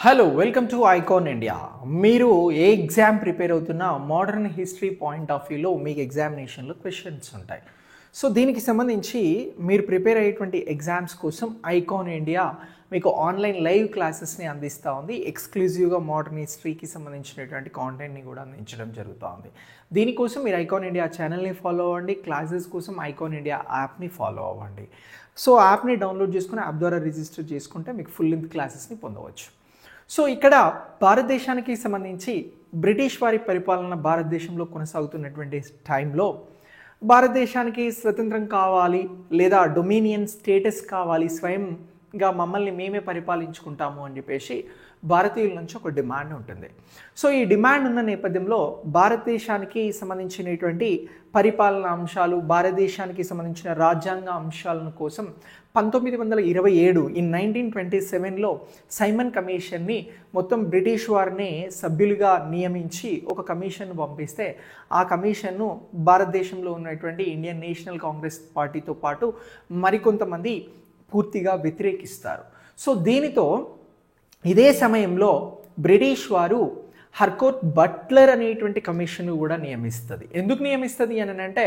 Hello welcome to icon India. మీరు ఏ exam prepare అవుతున్నా modern history point of వ్యూలో మీకు ఎగ్జామినేషన్లో క్వశ్చన్స్ ఉంటాయి. సో దీనికి సంబంధించి మీరు ప్రిపేర్ అయ్యేటువంటి ఎగ్జామ్స్ కోసం ఐకాన్ ఇండియా మీకు ఆన్లైన్ లైవ్ క్లాసెస్ని అందిస్తూ ఉంది. ఎక్స్క్లూజివ్గా మోడర్న్ హిస్టరీకి సంబంధించినటువంటి కాంటెంట్ని కూడా అందించడం జరుగుతూ ఉంది. దీనికోసం మీరు ఐకాన్ ఇండియా ఛానల్ని ఫాలో అవ్వండి. క్లాసెస్ కోసం ఐకాన్ ఇండియా యాప్ని ఫాలో అవ్వండి. సో యాప్ని డౌన్లోడ్ చేసుకుని యాప్ ద్వారా రిజిస్టర్ చేసుకుంటే మీకు ఫుల్ లెంత్ క్లాసెస్ని పొందవచ్చు. సో ఇక్కడ భారతదేశానికి సంబంధించి బ్రిటిష్ వారి పరిపాలన భారతదేశంలో కొనసాగుతున్నటువంటి టైంలో భారతదేశానికి స్వతంత్రం కావాలి లేదా డొమినియన్ స్టేటస్ కావాలి, స్వయంగా మమ్మల్ని మేమే పరిపాలించుకుంటాము అని చెప్పేసి భారతీయుల నుంచి ఒక డిమాండ్ ఉంటుంది. సో ఈ డిమాండ్ ఉన్న నేపథ్యంలో భారతదేశానికి సంబంధించినటువంటి పరిపాలన అంశాలు, భారతదేశానికి సంబంధించిన రాజ్యాంగ అంశాలను కోసం 1927 ఇన్ 1927లో సైమన్ కమిషన్ని మొత్తం బ్రిటిష్ వారిని సభ్యులుగా నియమించి ఒక కమిషన్ను పంపిస్తే ఆ కమిషన్ను భారతదేశంలో ఉన్నటువంటి ఇండియన్ నేషనల్ కాంగ్రెస్ పార్టీతో పాటు మరికొంతమంది పూర్తిగా వ్యతిరేకిస్తారు. సో దీనితో ఇదే సమయంలో బ్రిటిష్ వారు హర్కోట్ బట్లర్ అనేటువంటి కమిషన్ కూడా నియమిస్తుంది. ఎందుకు నియమిస్తుంది అని అంటే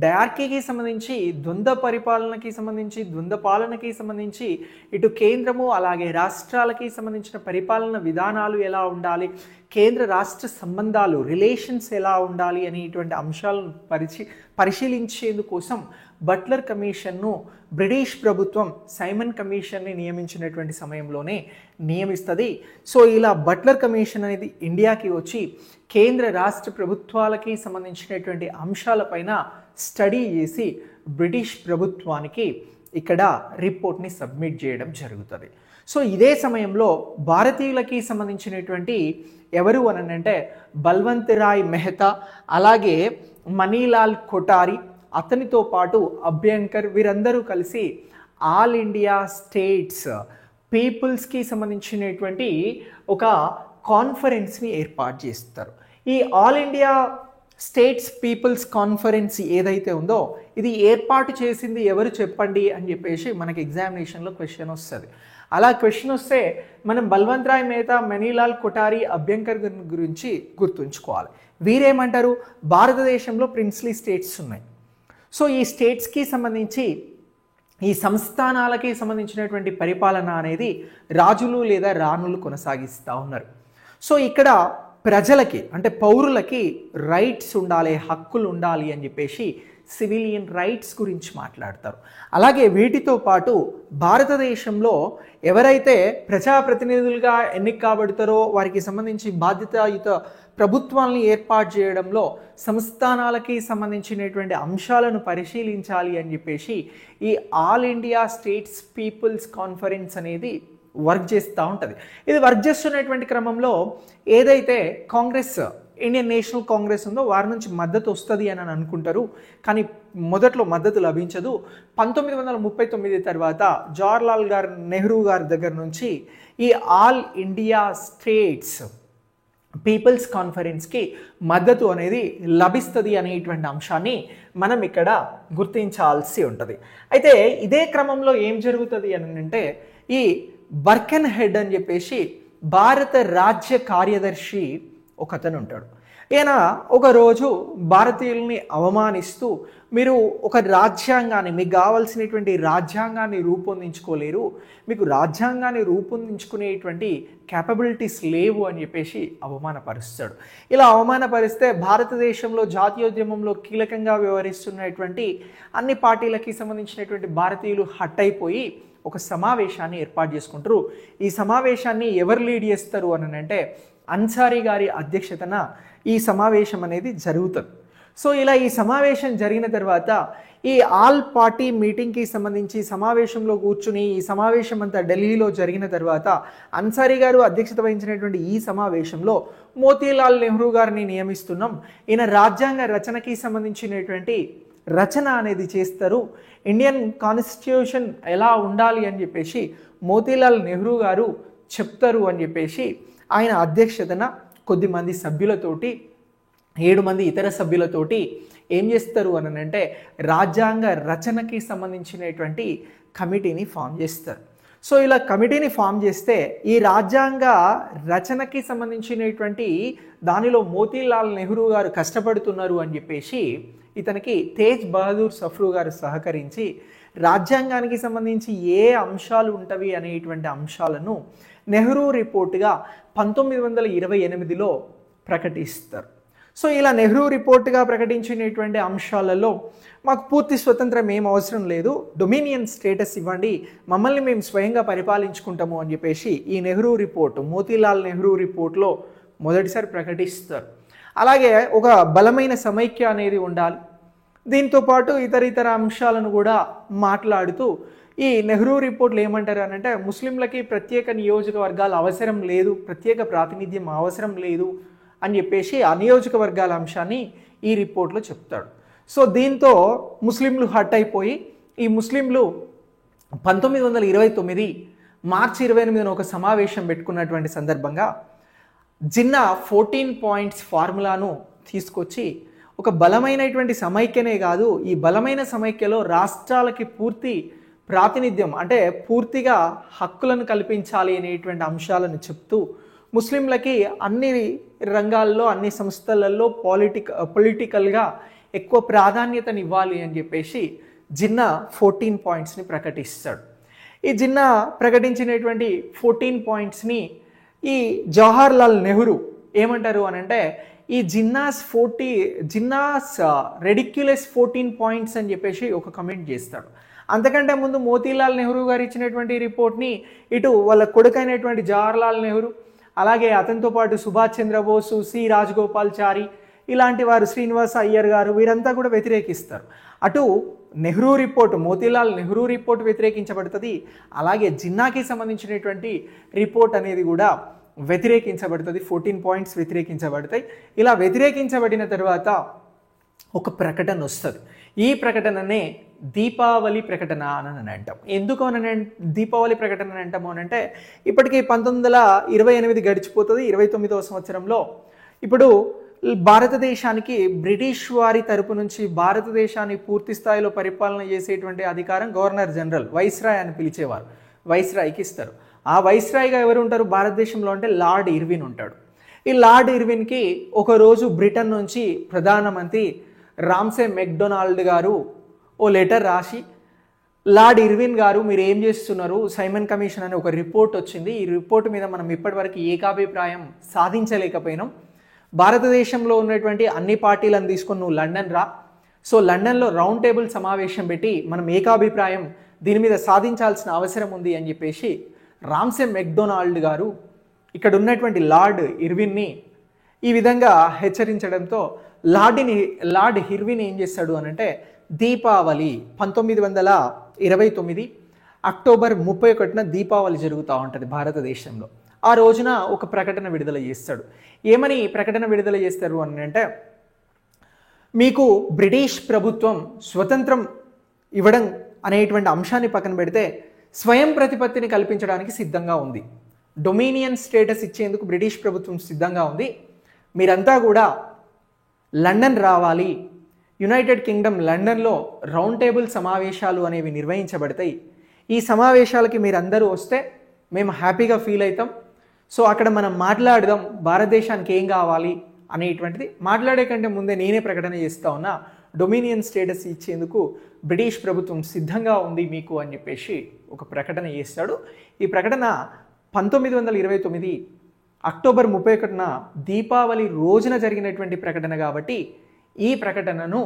డయార్కీకి సంబంధించి, ద్వంద్వ పరిపాలనకి సంబంధించి, ద్వంద్వ పాలనకి సంబంధించి ఇటు కేంద్రము అలాగే రాష్ట్రాలకి సంబంధించిన పరిపాలన విధానాలు ఎలా ఉండాలి, కేంద్ర రాష్ట్ర సంబంధాలు రిలేషన్స్ ఎలా ఉండాలి అనేటువంటి అంశాలను పరిశీలించేందుకోసం బట్లర్ కమిషన్ను బ్రిటిష్ ప్రభుత్వం సైమన్ కమిషన్ని నియమించినటువంటి సమయంలోనే నియమిస్తుంది. సో ఇలా బట్లర్ కమిషన్ అనేది ఇండియాకి వచ్చి కేంద్ర రాష్ట్ర ప్రభుత్వాలకి సంబంధించినటువంటి అంశాలపైన స్టడీ చేసి బ్రిటిష్ ప్రభుత్వానికి ఇక్కడ రిపోర్ట్ని సబ్మిట్ చేయడం జరుగుతుంది. సో ఇదే సమయంలో భారతీయులకి సంబంధించినటువంటి ఎవరు అని అంటే బల్వంత్ రాయ్ మెహతా, అలాగే మనీలాల్ కొఠారి, అతనితో పాటు అభ్యంకర్, వీరందరూ కలిసి ఆల్ ఇండియా స్టేట్స్ పీపుల్స్కి సంబంధించినటువంటి ఒక కాన్ఫరెన్స్ని ఏర్పాటు చేస్తారు. ఈ all India states people's conference ఏదైతే ఉందో ఇది ఏర్పాటు చేసింది ఎవరు చెప్పండి అని చెప్పేసి మనకి ఎగ్జామినేషన్లో క్వశ్చన్ వస్తుంది. అలా క్వశ్చన్ వస్తే మనం బల్వంత్ రాయ్ మెహతా, మనీలాల్ కొఠారి, అభ్యంకర్ గురించి గుర్తుంచుకోవాలి. వీరేమంటారు, భారతదేశంలో ప్రిన్స్లీ స్టేట్స్ ఉన్నాయి. సో ఈ స్టేట్స్కి సంబంధించి ఈ సంస్థానాలకి సంబంధించినటువంటి పరిపాలన అనేది రాజులు లేదా రాణులు కొనసాగిస్తూ ఉన్నారు. సో ఇక్కడ ప్రజలకి అంటే పౌరులకి రైట్స్ ఉండాలి, హక్కులు ఉండాలి అని చెప్పేసి సివిలియన్ రైట్స్ గురించి మాట్లాడతారు. అలాగే వీటితో పాటు భారతదేశంలో ఎవరైతే ప్రజాప్రతినిధులుగా ఎన్నిక కాబడతారో వారికి సంబంధించి బాధ్యతాయుత ప్రభుత్వాన్ని ఏర్పాటు చేయడంలో సంస్థానాలకి సంబంధించినటువంటి అంశాలను పరిశీలించాలి అని చెప్పేసి ఈ all India states people's conference అనేది వర్క్ చేస్తూ ఉంటుంది. ఇది వర్క్ చేస్తున్నటువంటి క్రమంలో ఏదైతే కాంగ్రెస్, ఇండియన్ నేషనల్ కాంగ్రెస్ ఉందో వారి నుంచి మద్దతు వస్తుంది అని అనుకుంటారు. కానీ మొదట్లో మద్దతు లభించదు. 1939 తర్వాత జవహర్లాల్ నెహ్రూ గారి దగ్గర నుంచి ఈ ఆల్ ఇండియా స్టేట్స్ పీపుల్స్ కాన్ఫరెన్స్కి మద్దతు అనేది లభిస్తుంది అనేటువంటి అంశాన్ని మనం ఇక్కడ గుర్తించాల్సి ఉంటుంది. అయితే ఇదే క్రమంలో ఏం జరుగుతుంది అని అంటే ఈ బర్కెన్ హెడ్ అని చెప్పేసి భారత రాజ్య కార్యదర్శి ఒకతను ఉంటాడు. ఈయన ఒకరోజు భారతీయుల్ని అవమానిస్తూ మీరు ఒక రాజ్యాంగాన్ని, మీకు కావాల్సినటువంటి రాజ్యాంగాన్ని రూపొందించుకోలేరు, మీకు రాజ్యాంగాన్ని రూపొందించుకునేటువంటి క్యాపబిలిటీస్ లేవు అని చెప్పేసి అవమానపరుస్తాడు. ఇలా అవమానపరిస్తే భారతదేశంలో జాతీయోద్యమంలో కీలకంగా వ్యవహరిస్తున్నటువంటి అన్ని పార్టీలకి సంబంధించినటువంటి భారతీయులు హట్ అయిపోయి ఒక సమావేశాన్ని ఏర్పాటు చేసుకుంటారు. ఈ సమావేశాన్ని ఎవరు లీడ్ చేస్తారు అని అంటే అన్సారీ గారి అధ్యక్షతన ఈ సమావేశం అనేది జరుగుతుంది. సో ఇలా ఈ సమావేశం జరిగిన తర్వాత ఈ ఆల్ పార్టీ మీటింగ్కి సంబంధించి సమావేశంలో కూర్చుని ఈ సమావేశం అంతా ఢిల్లీలో జరిగిన తర్వాత అన్సారీ గారు అధ్యక్షత వహించినటువంటి ఈ సమావేశంలో మోతీలాల్ నెహ్రూ గారిని నియమిస్తున్నాం, ఈయన రాజ్యాంగ రచనకి సంబంధించినటువంటి రచన అనేది చేస్తారు, ఇండియన్ కాన్స్టిట్యూషన్ ఎలా ఉండాలి అని చెప్పేసి మోతీలాల్ నెహ్రూ గారు చెప్తారు అని చెప్పేసి ఆయన అధ్యక్షతన కొద్దిమంది సభ్యులతోటి 7 మంది ఇతర సభ్యులతోటి ఏం చేస్తారు అని అంటే రాజ్యాంగ రచనకి సంబంధించినటువంటి కమిటీని ఫామ్ చేస్తారు. సో ఇలా కమిటీని ఫామ్ చేస్తే ఈ రాజ్యాంగ రచనకి సంబంధించినటువంటి దానిలో మోతీలాల్ నెహ్రూ గారు కష్టపడుతున్నారు అని చెప్పేసి ఇతనికి తేజ్ బహదూర్ సఫ్రూ గారు సహకరించి రాజ్యాంగానికి సంబంధించి ఏ అంశాలు ఉంటవి అనేటువంటి అంశాలను నెహ్రూ రిపోర్ట్గా 1928లో ప్రకటిస్తారు. సో ఇలా నెహ్రూ రిపోర్ట్గా ప్రకటించినటువంటి అంశాలలో మాకు పూర్తి స్వతంత్రం ఏం అవసరం లేదు, డొమినియన్ స్టేటస్ ఇవ్వండి, మమ్మల్ని మేము స్వయంగా పరిపాలించుకుంటాము అని చెప్పేసి ఈ నెహ్రూ రిపోర్ట్, మోతీలాల్ నెహ్రూ రిపోర్ట్లో మొదటిసారి ప్రకటిస్తారు. అలాగే ఒక బలమైన సమైక్య అనేది ఉండాలి. దీంతోపాటు ఇతర అంశాలను కూడా మాట్లాడుతూ ఈ నెహ్రూ రిపోర్ట్లు ఏమంటారు అని అంటే ముస్లింలకి ప్రత్యేక నియోజకవర్గాల అవసరం లేదు, ప్రత్యేక ప్రాతినిధ్యం అవసరం లేదు అని చెప్పేసి ఆ నియోజకవర్గాల అంశాన్ని ఈ రిపోర్ట్లో చెప్తాడు. సో దీంతో ముస్లింలు హట్ అయిపోయి ఈ ముస్లింలు 1929 మార్చి 28న ఒక సమావేశం పెట్టుకున్నటువంటి సందర్భంగా జిన్నా 14 పాయింట్స్ ఫార్ములాను తీసుకొచ్చి ఒక బలమైనటువంటి సమైక్యనే కాదు, ఈ బలమైన సమైక్యలో రాష్ట్రాలకి పూర్తి ప్రాతినిధ్యం అంటే పూర్తిగా హక్కులను కల్పించాలి అనేటువంటి అంశాలను చెప్తూ ముస్లింలకి అన్ని రంగాల్లో అన్ని సంస్థలలో పొలిటికల్గా ఎక్కువ ప్రాధాన్యతనివ్వాలి అని చెప్పేసి జిన్నా 14 పాయింట్స్ని ప్రకటిస్తాడు. ఈ జిన్నా ప్రకటించినటువంటి 14 పాయింట్స్ని ఈ జవహర్లాల్ నెహ్రూ ఏమంటారు అని అంటే ఈ జిన్నాస్ రెడిక్యులస్ 14 పాయింట్స్ అని చెప్పేసి ఒక కమెంట్ చేస్తాడు. అంతకంటే ముందు మోతీలాల్ నెహ్రూ గారు ఇచ్చినటువంటి రిపోర్ట్ని ఇటు వాళ్ళ కొడుకైనటువంటి జవహర్లాల్ నెహ్రూ, అలాగే అతనితో పాటు సుభాష్ చంద్రబోసు, సి రాజగోపాల్చారి ఇలాంటి వారు, శ్రీనివాస అయ్యర్ గారు వీరంతా కూడా వ్యతిరేకిస్తారు. అటు నెహ్రూ రిపోర్ట్, మోతీలాల్ నెహ్రూ రిపోర్ట్ వ్యతిరేకించబడుతుంది, అలాగే జిన్నాకి సంబంధించినటువంటి రిపోర్ట్ అనేది కూడా వ్యతిరేకించబడుతుంది. 14 పాయింట్స్ వ్యతిరేకించబడతాయి. ఇలా వ్యతిరేకించబడిన తర్వాత ఒక ప్రకటన వస్తుంది. ఈ ప్రకటననే దీపావళి ప్రకటన అని అంటాం. ఎందుకు అని దీపావళి ప్రకటన అని అంటాము అని అంటే ఇప్పటికీ 1928 గడిచిపోతుంది. 29వ సంవత్సరంలో ఇప్పుడు భారతదేశానికి బ్రిటిష్ వారి తరపు నుంచి భారతదేశాన్ని పూర్తి స్థాయిలో పరిపాలన చేసేటువంటి అధికారం గవర్నర్ జనరల్, వైస్రాయ్ అని పిలిచేవారు, వైస్రాయ్కి ఇస్తారు. ఆ వైస్రాయ్గా ఎవరు ఉంటారు భారతదేశంలో అంటే లార్డ్ ఇర్విన్ ఉంటాడు. ఈ లార్డ్ ఇర్విన్కి ఒకరోజు బ్రిటన్ నుంచి ప్రధానమంత్రి రామ్సే మెక్డొనాల్డ్ గారు ఓ లెటర్ రాసి, లార్డ్ ఇర్విన్ గారు మీరు ఏం చేస్తున్నారు, సైమన్ కమిషన్ అనే ఒక రిపోర్ట్ వచ్చింది, ఈ రిపోర్ట్ మీద మనం ఇప్పటివరకు ఏకాభిప్రాయం సాధించలేకపోయినాం, భారతదేశంలో ఉన్నటువంటి అన్ని పార్టీలను తీసుకొని నువ్వు లండన్ రా, సో లండన్లో రౌండ్ టేబుల్ సమావేశం పెట్టి మనం ఏకాభిప్రాయం దీని మీద సాధించాల్సిన అవసరం ఉంది అని చెప్పేసి రామ్సే మెక్డొనాల్డ్ గారు ఇక్కడ ఉన్నటువంటి లార్డ్ ఇర్విన్ని ఈ విధంగా హెచ్చరించడంతో లార్డ్ ఇర్విన్ ఏం చేస్తాడు అని అంటే దీపావళి 1929 అక్టోబర్ 31న దీపావళి జరుగుతూ ఉంటుంది భారతదేశంలో. ఆ రోజున ఒక ప్రకటన విడుదల చేస్తాడు. ఏమని ప్రకటన విడుదల చేస్తారు అని అంటే మీకు బ్రిటిష్ ప్రభుత్వం స్వతంత్రం ఇవ్వడం అనేటువంటి అంశాన్ని పక్కన పెడితే స్వయం ప్రతిపత్తిని కల్పించడానికి సిద్ధంగా ఉంది, డొమినియన్ స్టేటస్ ఇచ్చేందుకు బ్రిటిష్ ప్రభుత్వం సిద్ధంగా ఉంది, మీరంతా కూడా లండన్ రావాలి, యునైటెడ్ కింగ్డమ్ లండన్లో రౌండ్ టేబుల్ సమావేశాలు అనేవి నిర్వహించబడతాయి, ఈ సమావేశాలకి మీరందరూ వస్తే మేము హ్యాపీగా ఫీల్ అవుతాం, సో అక్కడ మనం మాట్లాడదాం భారతదేశానికి ఏం కావాలి అనేటువంటిది. మాట్లాడే కంటే ముందే నేనే ప్రకటన చేస్తా ఉన్నా, డొమినియన్ స్టేటస్ ఇచ్చేందుకు బ్రిటిష్ ప్రభుత్వం సిద్ధంగా ఉంది మీకు అని చెప్పేసి ఒక ప్రకటన చేస్తాడు. ఈ ప్రకటన 1929 అక్టోబర్ 31న దీపావళి రోజున జరిగినటువంటి ప్రకటన కాబట్టి ఈ ప్రకటనను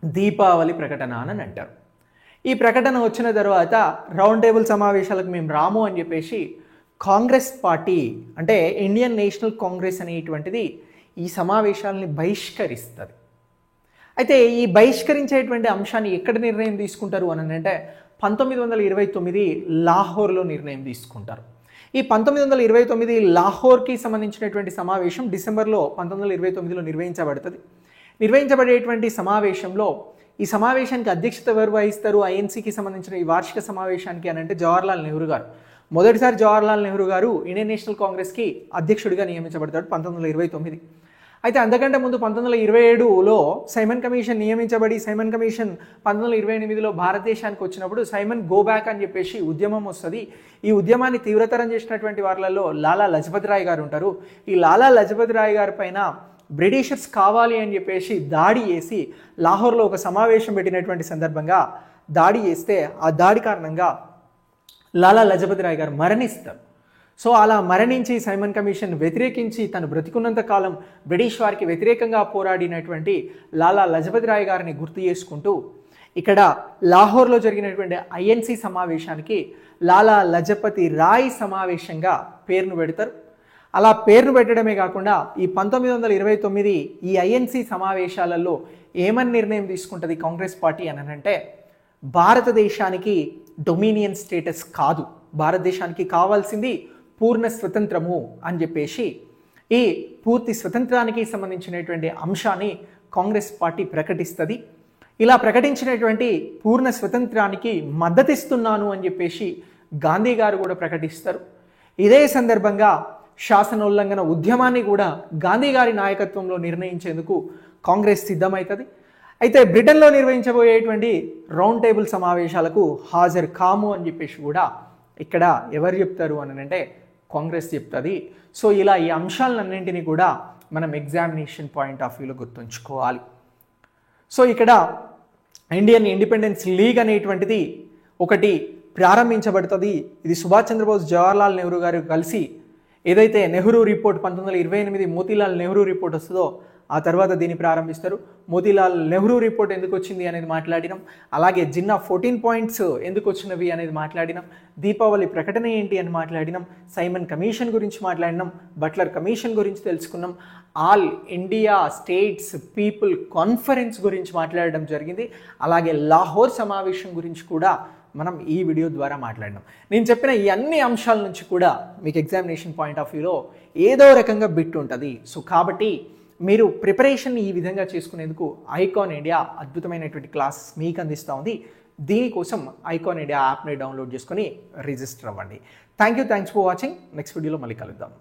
దీపావళి ప్రకటన అని అంటారు. ఈ ప్రకటన వచ్చిన తర్వాత రౌండ్ టేబుల్ సమావేశాలకు మేము రాము అని చెప్పేసి కాంగ్రెస్ పార్టీ అంటే ఇండియన్ నేషనల్ కాంగ్రెస్ అనేటువంటిది ఈ సమావేశాలని బహిష్కరిస్తుంది. అయితే ఈ బహిష్కరించేటువంటి అంశాన్ని ఎక్కడ నిర్ణయం తీసుకుంటారు అని అంటే 1929 లాహోర్లో నిర్ణయం తీసుకుంటారు. ఈ 1929 లాహోర్కి సంబంధించినటువంటి సమావేశం డిసెంబర్లో 1929లో నిర్వహించబడుతుంది. నిర్వహించబడేటువంటి సమావేశంలో ఈ సమావేశానికి అధ్యక్షత ఎవరు వహిస్తారు ఐఎన్సీకి సంబంధించిన ఈ వార్షిక సమావేశానికి అని అంటే జవహర్లాల్ నెహ్రూ గారు. మొదటిసారి జవహర్లాల్ నెహ్రూ గారు ఇండియన్ నేషనల్ కాంగ్రెస్కి అధ్యక్షుడిగా నియమించబడతాడు 1929. అయితే అంతకంటే ముందు 1927లో సైమన్ కమిషన్ నియమించబడి సైమన్ కమిషన్ 1928లో భారతదేశానికి వచ్చినప్పుడు సైమన్ గో బ్యాక్ అని చెప్పేసి ఉద్యమం వస్తుంది. ఈ ఉద్యమాన్ని తీవ్రతరం చేసినటువంటి వాళ్ళలో లాలా లజపతి రాయ్ గారు ఉంటారు. ఈ లాలా లజపతి రాయ్ గారి పైన బ్రిటిషర్స్ కావాలి అని చెప్పేసి దాడి చేసి లాహోర్లో ఒక సమావేశం పెట్టినటువంటి సందర్భంగా దాడి చేస్తే ఆ దాడి కారణంగా లాలా లజపతి రాయ్ గారు మరణిస్తారు. సో అలా మరణించి సైమన్ కమిషన్ వ్యతిరేకించి తను బ్రతికున్నంత కాలం బ్రిటిష్ వారికి వ్యతిరేకంగా పోరాడినటువంటి లాలా లజపతి రాయ్ గారిని గుర్తు చేసుకుంటూ ఇక్కడ లాహోర్లో జరిగినటువంటి ఐఎన్సి సమావేశానికి లాలా లజపతి రాయ్ సమావేశంగా పేరును పెడతారు. అలా పేరును పెట్టడమే కాకుండా ఈ 1929 ఈ ఐఎన్సి సమావేశాలలో ఏమని నిర్ణయం తీసుకుంటుంది కాంగ్రెస్ పార్టీ అని అంటే, భారతదేశానికి డొమినియన్ స్టేటస్ కాదు, భారతదేశానికి కావాల్సింది పూర్ణ స్వతంత్రము అని చెప్పేసి ఈ పూర్తి స్వతంత్రానికి సంబంధించినటువంటి అంశాన్ని కాంగ్రెస్ పార్టీ ప్రకటిస్తుంది. ఇలా ప్రకటించినటువంటి పూర్ణ స్వతంత్రానికి మద్దతిస్తున్నాను అని చెప్పేసి గాంధీ గారు కూడా ప్రకటిస్తారు. ఇదే సందర్భంగా శాసనోల్లంఘన ఉద్యమాన్ని కూడా గాంధీ గారి నాయకత్వంలో నిర్ణయించేందుకు కాంగ్రెస్ సిద్ధమవుతుంది. అయితే బ్రిటన్లో నిర్వహించబోయేటువంటి రౌండ్ టేబుల్ సమావేశాలకు హాజరు కాము అని చెప్పేసి కూడా ఇక్కడ ఎవరు చెప్తారు అని అంటే కాంగ్రెస్ చెప్తుంది. సో ఇలా ఈ అంశాలన్నింటినీ కూడా మనం ఎగ్జామినేషన్ పాయింట్ ఆఫ్ వ్యూలో గుర్తుంచుకోవాలి. సో ఇక్కడ ఇండియన్ ఇండిపెండెన్స్ లీగ్ అనేటువంటిది ఒకటి ప్రారంభించబడుతుంది. ఇది సుభాష్ చంద్రబోస్ జవహర్లాల్ నెహ్రూ గారు కలిసి ఏదైతే నెహ్రూ రిపోర్ట్ 1928 మోతీలాల్ నెహ్రూ రిపోర్ట్ వస్తుందో ఆ తర్వాత దీన్ని ప్రారంభిస్తారు. మోతీలాల్ నెహ్రూ రిపోర్ట్ ఎందుకు వచ్చింది అనేది మాట్లాడినాం. అలాగే జిన్నా 14 పాయింట్స్ ఎందుకు వచ్చినవి అనేది మాట్లాడినాం. దీపావళి ప్రకటన ఏంటి అని మాట్లాడినాం. సైమన్ కమిషన్ గురించి మాట్లాడినాం. బట్లర్ కమిషన్ గురించి తెలుసుకున్నాం. All India states people conference గురించి మాట్లాడడం జరిగింది. అలాగే లాహోర్ సమావేశం గురించి కూడా మనం ఈ వీడియో ద్వారా మాట్లాడినాం. నేను చెప్పిన ఈ అన్ని అంశాల నుంచి కూడా మీకు ఎగ్జామినేషన్ పాయింట్ ఆఫ్ వ్యూలో ఏదో రకంగా బిట్ ఉంటుంది. సో కాబట్టి మీరు ప్రిపరేషన్ ఈ విధంగా చేసుకునేందుకు ఐకాన్ ఇండియా అద్భుతమైనటువంటి క్లాసెస్ మీకు అందిస్తూ ఉంది. దీనికోసం ఐకాన్ ఇండియా యాప్ని డౌన్లోడ్ చేసుకొని రిజిస్టర్ అవ్వండి. Thanks for watching. నెక్స్ట్ వీడియోలో మళ్ళీ కలుద్దాం.